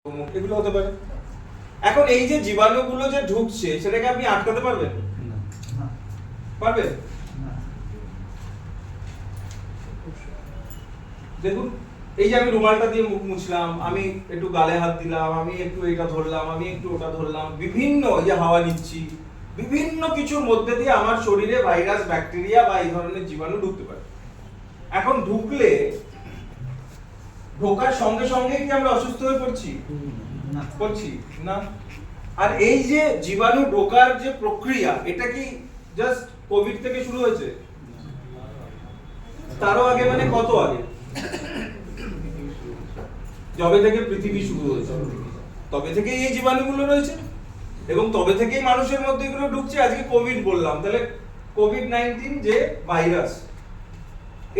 এগুলো হতে পারে। এখন এই যে জীবাণুগুলো যে ঢুকছে সেটাকে আপনি আটকাতে পারবেন? না। পারবেন? না। দেখুন, এই যে আমি রুমালটা দিয়ে মুখ মুছলাম, আমি একটু গালে হাত দিলাম, আমি একটু এটা ধরলাম, আমি একটু ওটা ধরলাম, বিভিন্ন এই যে হাওয়া নিচ্ছি, বিভিন্ন কিছুর মধ্যে দিয়ে আমার শরীরে ভাইরাস, ব্যাকটেরিয়া বা এই ধরনের জীবাণু ঢুকতে পারে। এখন ঢুকলে ঢোকার সঙ্গে সঙ্গে কি আমরা অসুস্থ হয়ে পড়ছি? না। পড়ছি না। আর এই যে জীবাণু ঢোকার যে প্রক্রিয়া, এটা কি জাস্ট কোভিড থেকে শুরু হয়েছে? তারও আগে, মানে কত আগে? যবে থেকে পৃথিবী শুরু হয়েছে তবে থেকেই এই জীবাণুগুলো রয়েছে এবং তবে থেকেই মানুষের মধ্যে এগুলো ঢুকছে। আজকে কোভিড বললাম, তাহলে কোভিড-19 যে ভাইরাস,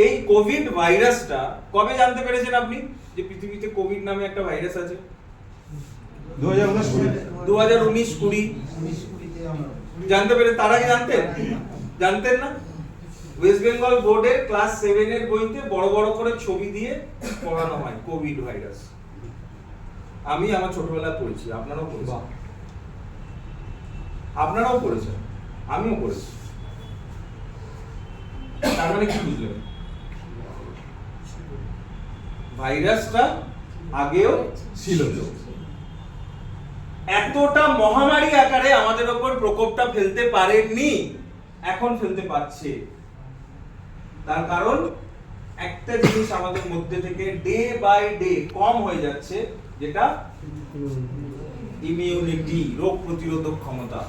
এই কোভিড ভাইরাসটা কবে জানতে পেরেছেন আপনি যে পৃথিবীতে কোভিড নামে একটা ভাইরাস আছে? 2019-20 জানতে পেরে। তার আগে জানতেন না? ওয়েস্ট বেঙ্গল বোর্ডের ক্লাস 7 এর বইতে বড় বড় করে ছবি দিয়ে পড়ানো হয় কোভিড ভাইরাস। আমি আমার ছোটবেলায় পড়েছি, আপনারাও পড়েছেন, আপনারাও পড়েছেন, আমিও পড়েছি। তার মানে কি বুঝলেন? ভাইরাসটা আগেও ছিল, এতটা মহামারী আকারে আমাদের উপর প্রকোপটা ফেলতে পারেনি, এখন ফেলতে পারছে। তার কারণ একটা জিনিস আমাদের মধ্যে থেকে ডে বাই ডে কম হয়ে যাচ্ছে, যেটা ইমিউনিটি, রোগ প্রতিরোধক ক্ষমতা।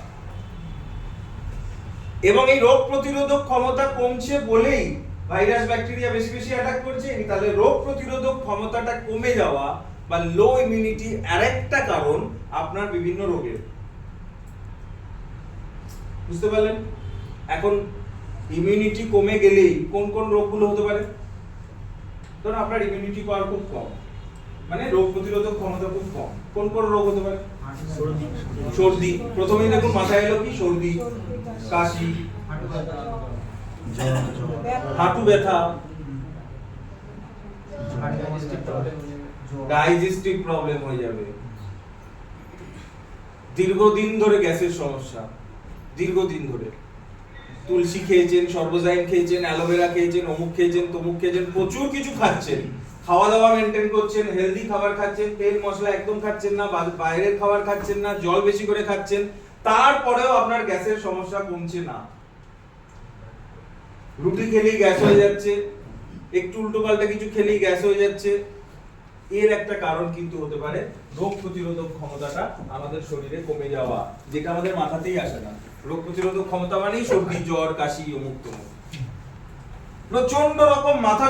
এবং এই রোগ প্রতিরোধক ক্ষমতা কমছে বলেই ভাইরাস, ব্যাকটেরিয়া বেশি বেশি অ্যাটাক করছে। তাহলে রোগ প্রতিরোধক ক্ষমতাটা কমে যাওয়া বা লো ইমিউনিটি আরেকটা কারণ আপনার বিভিন্ন রোগের। বুঝতে পারলেন? এখন ইমিউনিটি কমে গেলেই কোন কোন রোগগুলো হতে পারে? ধরুন আপনার ইমিউনিটি পাওয়ার খুব কম, মানে রোগ প্রতিরোধক ক্ষমতা খুব কম, কোন কোন রোগ হতে পারে? সর্দি। প্রথমেই দেখুন মাথায় এলো কি? সর্দি, কাশি, হাঁটু ব্যথা, ডাইজেস্টিভ প্রবলেম হয়ে যাবে, দীর্ঘদিন ধরে গ্যাসের সমস্যা, দীর্ঘদিন ধরে তুলসী খেয়েছেন, সর্বজাইন খেয়েছেন, অ্যালোভেরা খেয়েছেন, অমুক খেয়েছেন, তমুক খেয়েছেন, প্রচুর কিছু খাচ্ছেন, খাওয়া দাওয়া মেনটেন করছেন, হেলদি খাবার খাচ্ছেন, তেল মশলা একদম খাচ্ছেন না, বাইরের খাবার খাচ্ছেন না, জল বেশি করে খাচ্ছেন, তারপরেও আপনার গ্যাসের সমস্যা কমছে না। রুটি খেলেই গ্যাস হয়ে যাচ্ছে, একটু উল্টো পাল্টা কিছু খেলেই গ্যাস হয়ে যাচ্ছে। এর একটা কারণ কিন্তু হতে পারে রোগ প্রতিরোধক ক্ষমতাটা আমাদের শরীরে কমে যাওয়া, যেটা আমাদের মাথাতেই আসে না। রোগ প্রতিরোধক ক্ষমতা মানেই সর্দি, জ্বর, কাশি, অমুক তমুক, প্রচন্ড রকম মাথা